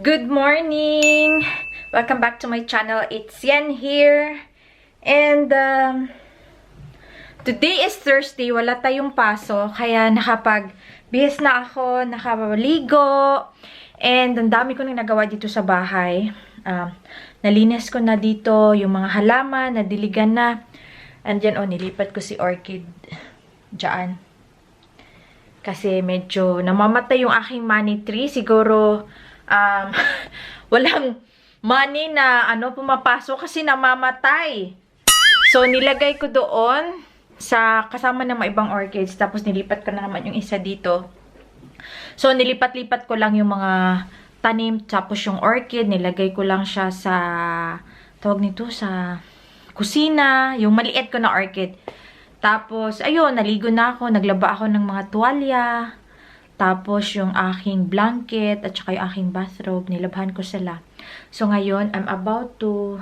Good morning! Welcome back to my channel. It's Yen here. And today is Thursday. Wala tayong paso. Kaya nakapag-bihis na ako, nakabaligo. And ang dami ko nang nagawa dito sa bahay. Nalinis ko na dito yung mga halaman, nadiligan na. And yan, nilipat ko si Orchid dyan. Kasi medyo namamatay yung aking money tree. Siguro walang money na pumapasok kasi namamatay. So nilagay ko doon sa kasama ng mga ibang orchids, tapos nilipat ko na naman yung isa dito. So nilipat-lipat ko lang yung mga tanim, tapos yung orchid nilagay ko lang siya sa tawag nito sa kusina, yung maliit ko na orchid. Tapos ayun, naligo na ako, naglaba ako ng mga tuwalya. Tapos, yung aking blanket at saka yung aking bathrobe, nilabhan ko sila. So, ngayon, I'm about to,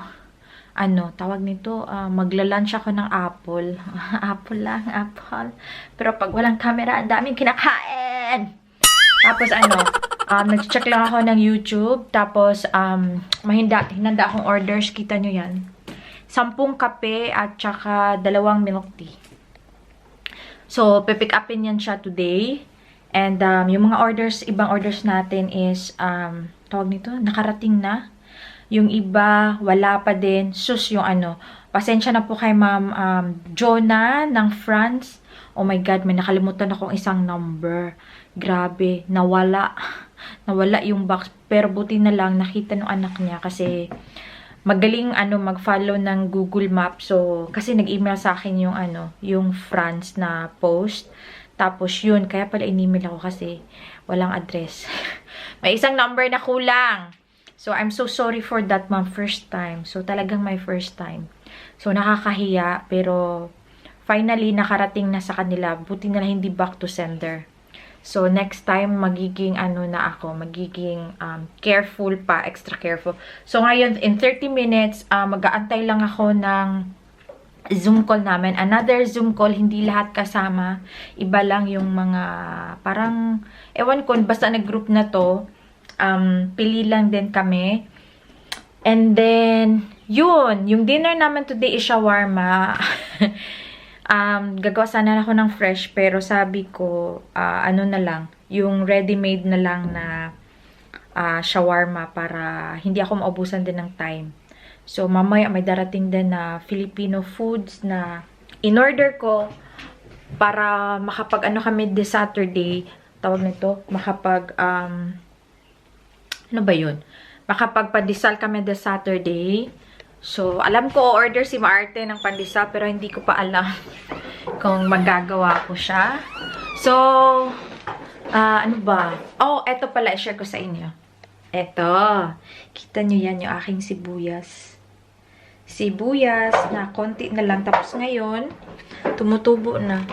tawag nito, magla-lunch ako ng apple. Apple lang, apple. Pero pag walang camera, ang daming kinakain! Tapos, nag-check lang ako ng YouTube. Tapos, hinanda akong orders. Kita nyo yan. 10 kape at saka 2 milk tea. So, pipick upin yan siya today. And yung mga orders, ibang orders natin is, tawag nito, nakarating na. Yung iba, wala pa din. Sus, yung pasensya na po kay Ma'am Jonah ng France. Oh my God, may nakalimutan akong isang number. Grabe, nawala. Nawala yung box. Pero buti na lang, nakita ng anak niya kasi magaling mag-follow ng Google Maps. So, kasi nag-email sa akin yung France na post. Tapos yun, kaya pala in-email ako kasi walang address. May isang number na kulang. So, I'm so sorry for that, ma'am. First time. So, talagang my first time. So, nakakahiya. Pero, finally, nakarating na sa kanila. Buti na lang hindi back to sender. So, next time, magiging magiging careful pa, extra careful. So, ngayon, in 30 minutes, mag-aantay lang ako ng Zoom call namin. Another Zoom call, hindi lahat kasama. Iba lang yung mga, parang, ewan ko, basta nag-group na to. Pili lang din kami. And then, yun. Yung dinner naman today is shawarma. Gagawa sana ako ng fresh, pero sabi ko, na lang, yung ready-made na lang na shawarma para hindi ako maubusan din ng time. So, mamaya may darating din na Filipino foods na in-order ko para makapag kami this Saturday. Tawag nito, makapag, makapagpadisal kami this Saturday. So, alam ko, order si Maarte ng pandesal, pero hindi ko pa alam kung magagawa ko siya. So, Oh, eto pala, i-share ko sa inyo. Eto. Kita nyo yan, yung aking sibuyas. Sibuyas na konti na lang. Tapos ngayon, tumutubo na.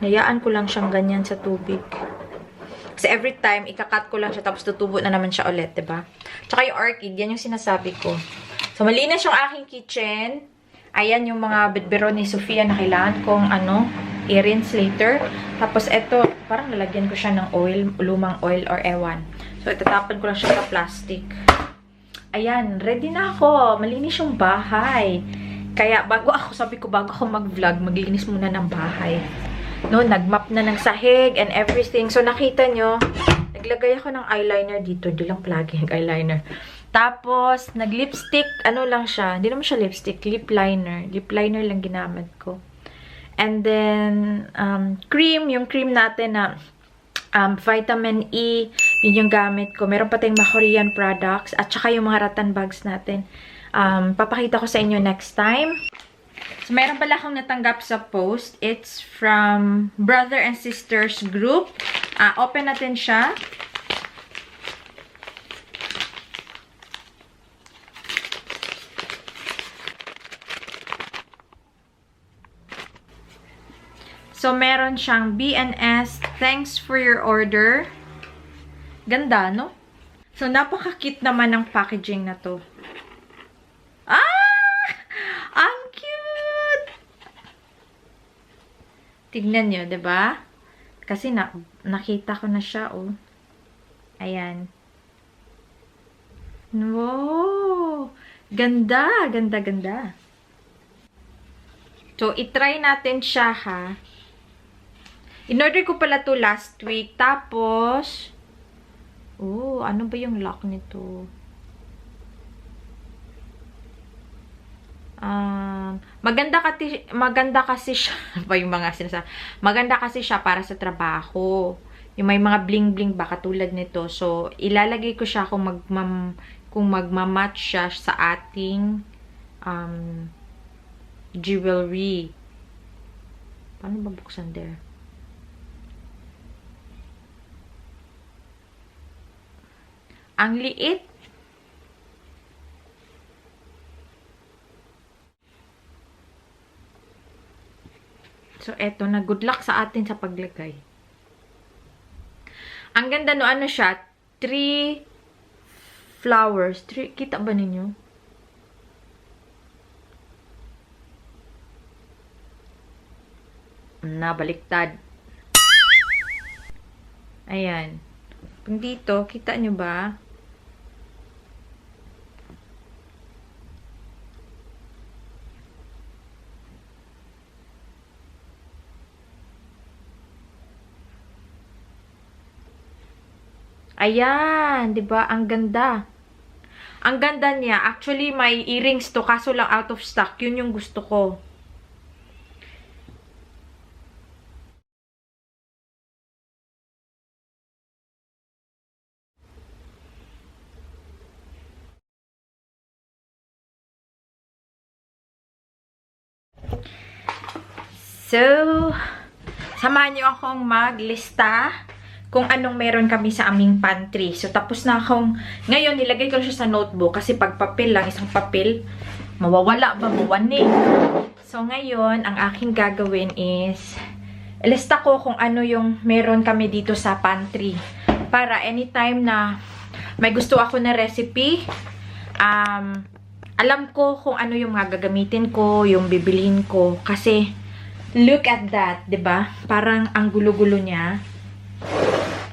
Nayaan ko lang siyang ganyan sa tubig. Kasi every time, ikakat ko lang siya tapos tutubo na naman siya ulit, diba? Tsaka yung orchid, yan yung sinasabi ko. So, malinis yung aking kitchen. Ayan yung mga bitbiro ni Sofia na kailangan kong i-rinse later. Tapos ito, parang lalagyan ko siya ng oil, lumang oil or ewan. So, itatapon ko lang siya sa plastic. Ayan, ready na ako. Malinis yung bahay. Kaya, bago ako mag-vlog, maglinis muna ng bahay. No, nagmap na ng sahig and everything. So, nakita nyo, naglagay ako ng eyeliner dito. Di lang palagi yung eyeliner. Tapos, nag-lipstick, lang siya. Hindi naman siya lipstick, lip liner. Lip liner lang ginamit ko. And then, cream, yung cream natin na vitamin E, yun yung gamit ko. Meron pa tayong mga Korean products at saka yung mga rattan bags natin. Papakita ko sa inyo next time. So, meron pala akong natanggap sa post. It's from Brother and Sisters Group. Open natin siya. So, meron siyang BNS. Thanks for your order. Ganda, no? So, napaka-cute naman ng packaging na to. Ang cute! Tignan nyo, diba? Kasi nakita ko na siya, oh. Ayan. Wow! Ganda! Ganda, ganda. So, itry natin siya, ha? In-order ko pala to last week. Tapos, oh, ano ba yung lock nito? Maganda kasi siya. Ba yung mga sinasa? Maganda kasi siya para sa trabaho. Yung may mga bling-bling ba katulad nito. So, ilalagay ko siya kung magmamatch siya sa ating jewelry. Paano ba buksan there? Ang liit. So, eto na. Good luck sa atin sa paglagay. Ang ganda no, ano siya? 3 flowers. Kita ba ninyo? Baliktad. Ayan. Kung dito, kita nyo ba? Ayan, 'di ba? Ang ganda. Ang ganda niya. Actually, may earrings to kaso lang out of stock. 'Yun yung gusto ko. So, samahan niyo akong maglista kung anong meron kami sa aming pantry. So, tapos na akong, ngayon, nilagay ko siya sa notebook kasi pag papel lang, isang papel, mawawala ba, mawani. So, ngayon, ang aking gagawin is, ilista ko kung ano yung meron kami dito sa pantry. Para anytime na may gusto ako na recipe, alam ko kung ano yung mga gagamitin ko, yung bibilin ko. Kasi, look at that, 'di ba? Parang ang gulo-gulo niya.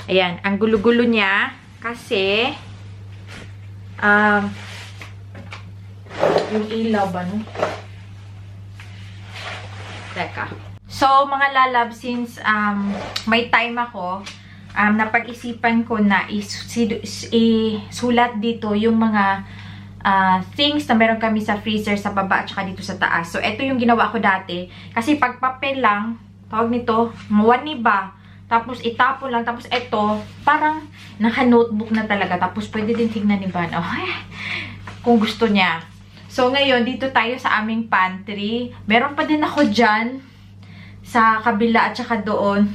Ayan, ang gulo-gulo niya kasi yung ilaw ba, no? Teka. So, mga lalab, since may time ako, napag-isipan ko na isulat dito yung mga things na meron kami sa freezer sa baba at saka dito sa taas. So, ito yung ginawa ko dati. Kasi pag papel lang, tawag nito, mawani ba? Tapos itapon lang. Tapos ito, parang naka-notebook na talaga. Tapos pwede din tignan ni Van. Oh, kung gusto niya. So, ngayon, dito tayo sa aming pantry. Meron pa din ako dyan sa kabila at saka doon.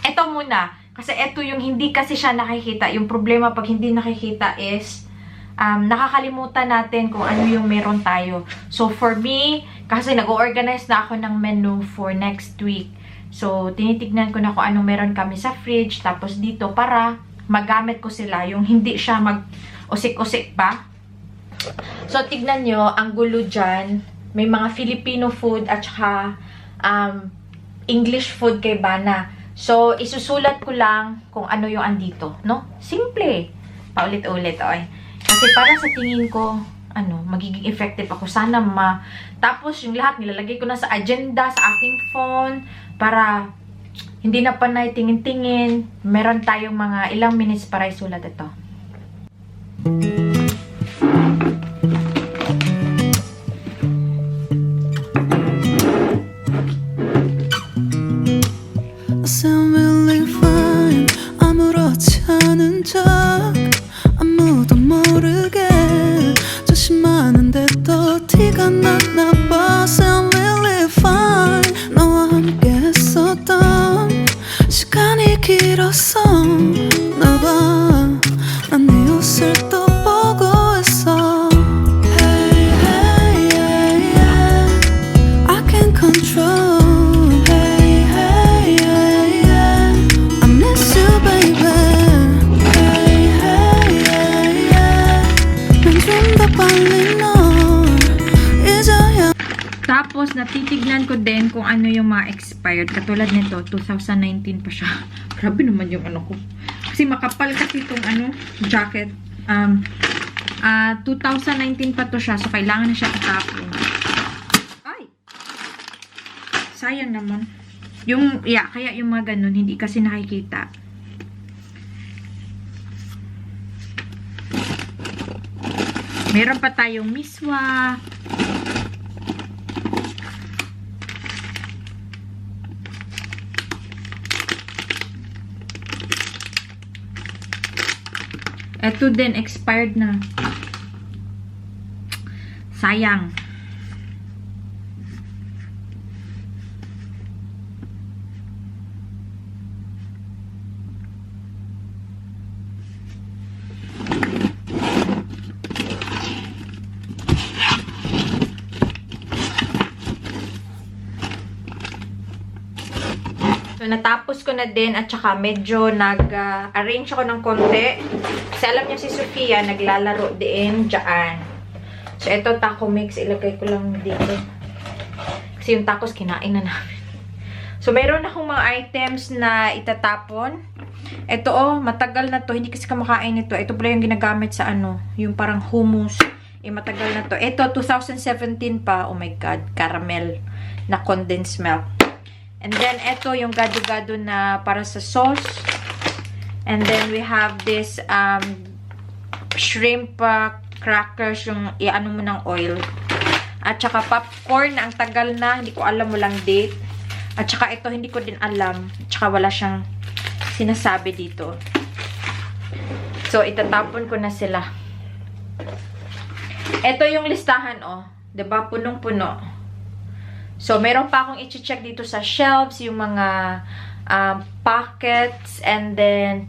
Ito muna. Kasi ito yung hindi kasi siya nakikita. Yung problema pag hindi nakikita is nakakalimutan natin kung ano yung meron tayo. So, for me, kasi nag-organize na ako ng menu for next week. So, tinitignan ko na kung anong meron kami sa fridge. Tapos dito, para magamit ko sila. Yung hindi siya mag-usik-usik pa. So, tignan nyo, ang gulo dyan. May mga Filipino food at saka English food kay Bana. So, isusulat ko lang kung ano yung andito. No? Simple. Paulit-ulit, oy. Kasi para sa tingin ko, magiging effective ako. Sana tapos yung lahat nilalagay ko na sa agenda, sa aking phone, para hindi na panay tingin-tingin. Meron tayong mga ilang minutes para isulat ito. Tapos, natitignan ko din kung ano yung mga expired. Katulad nito, 2019 pa siya. Grabe naman yung ano ko. Kasi makapal kasi itong jacket. 2019 pa to siya. So, kailangan na siya itapon. Ay! Sayang naman. Kaya yung mga ganun, hindi kasi nakikita. Meron pa tayong miswa. Ito din, expired na. Sayang. So, natapos ko na din at saka medyo nag-arrange ako ng konti. Kasi alam niya si Sofia, naglalaro din dyan. So, ito taco mix. Ilagay ko lang dito. Kasi yung tacos, kinain na namin. So, meron akong mga items na itatapon. Ito, matagal na to. Hindi kasi kumakain ito. Ito pala yung ginagamit sa yung parang hummus. Matagal na to. Ito, 2017 pa. Oh my God. Caramel na condensed milk. And then, ito yung gado-gado na para sa sauce. And then, we have this shrimp crackers, yung iano mo ng oil. At saka popcorn na ang tagal na. Hindi ko alam, walang date. At saka ito, hindi ko din alam. At saka wala siyang sinasabi dito. So, itatapon ko na sila. Ito yung listahan, Diba? Punong-puno. So, meron pa akong i-check dito sa shelves, yung mga pockets, and then,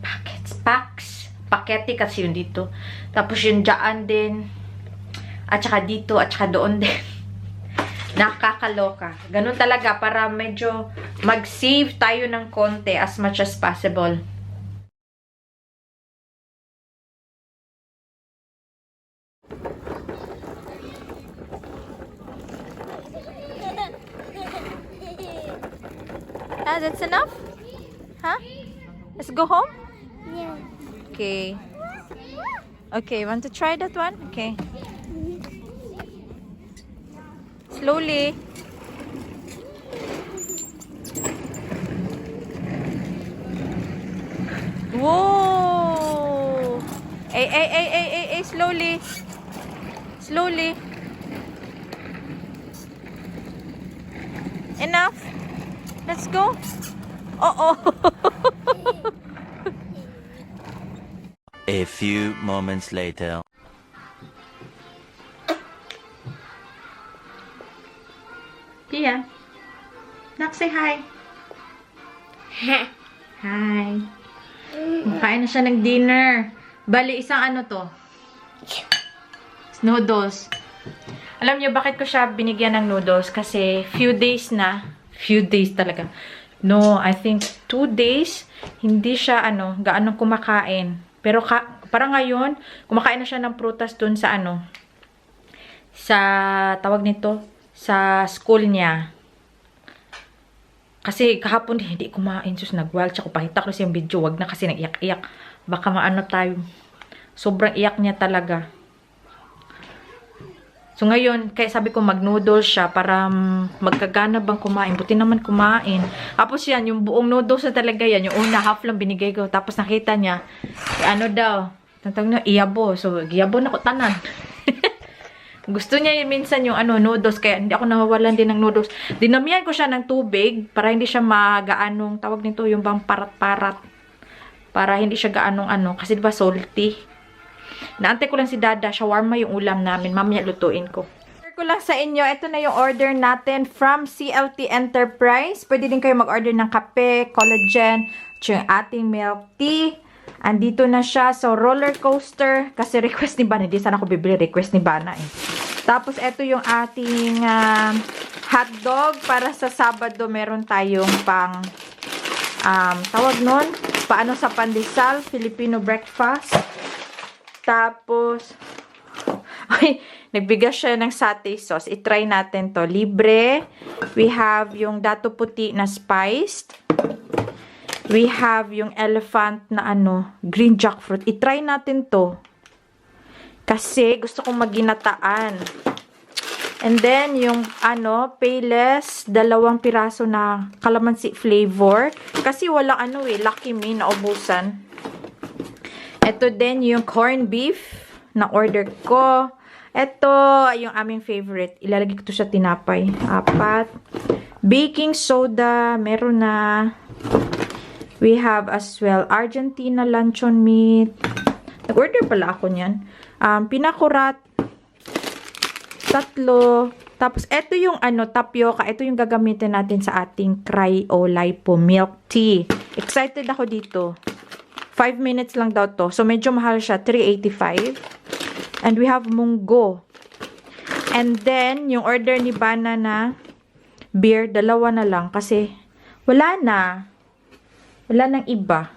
packs, pakete kasi yun dito. Tapos yung dyan din, at saka dito, at saka doon din. Nakakaloka. Ganun talaga, para medyo mag-save tayo ng konti as much as possible. That's enough? Huh? Let's go home? Yeah. Okay. Okay, want to try that one? Okay. Slowly. Whoa! Hey, slowly. Slowly. Enough? Let's go. Uh-oh. A few moments later. Pia. Nak, say hi. Hi. Kain na siya ng dinner. Bali, isang to? Noodles. Alam niyo bakit ko siya binigyan ng noodles? Kasi few days na. Few days talaga. No, I think 2 days. Hindi siya, gaano kumakain. Pero parang ngayon, kumakain na siya ng prutas dun sa, sa, tawag nito, sa school niya. Kasi kahapon, hindi kumain. Sus, nag-wild siya. Kupakita ko sa yung video. Wag na kasi nag-iyak-iyak. Baka tayo. Sobrang iyak niya talaga. So, ngayon, kaya sabi ko mag-noodles siya para magkagana bang kumain. Buti naman kumain. Tapos yan, yung buong noodles na talaga yan. Yung una, half lang binigay ko. Tapos nakita niya, daw, tantang na, iyabo. So, iyabo na ko tanan. Gusto niya minsan yung noodles. Kaya hindi ako nawawalan din ng noodles. Dinamihan ko siya ng tubig para hindi siya magaanong, tawag nito, yung bang parat-parat. Para hindi siya gaanong Kasi diba salty. Naantay ko lang si Dada. Shawarma yung ulam namin. Mamaya lutuin ko. Share ko lang sa inyo. Ito na yung order natin from CLT Enterprise. Pwede din kayo mag-order ng kape, collagen, at yung ating milk tea. Andito na siya. So, roller coaster. Kasi request ni Bana. Hindi sana ako bibili. Request ni Bana eh. Tapos, ito yung ating hotdog. Para sa Sabado, meron tayong pang tawag nun, paano sa pandesal, Filipino breakfast. Tapos, ay, nagbigas siya ng satay sauce. I-try natin to. Libre. We have yung dato puti na spiced. We have yung elephant na green jackfruit. I-try natin to. Kasi gusto kong maginataan. And then, yung Payless, 2 piraso na calamansi flavor. Kasi wala Lucky Me, naubusan. Ito din yung corned beef na order ko. Ito, yung aming favorite. Ilalagay ko to sa tinapay. 4. Baking soda, meron na. We have as well Argentina luncheon meat. Nag-order pala ako niyan. Pinakurat. 3. Tapos, ito yung tapioca. Ito yung gagamitin natin sa ating Cryolipo milk tea. Excited ako dito. 5 minutes lang daw to. So, medyo mahal siya. 385. And we have munggo. And then, yung order ni Banana beer, 2 na lang. Kasi, wala na. Wala nang iba.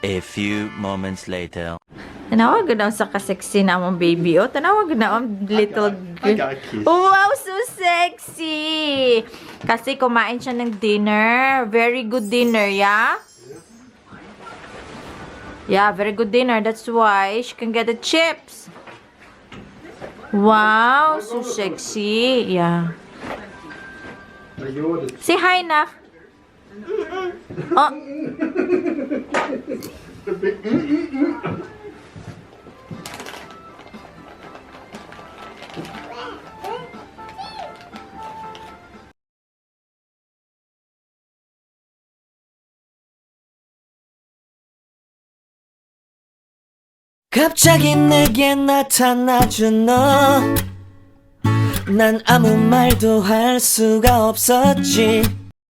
A few moments later. Tanawag na sa kaseksi na mong baby. Tanawag na ang little I got a kiss. Wow, so sexy! Kasi kumain siya ng dinner. Very good dinner, yeah? Yeah, very good dinner. That's why she can get the chips. Wow, so sexy. Yeah. Say hi, Nak. Oh. 갑자기 내게 나타나준 너 난 아무 말도 할 수가 없었지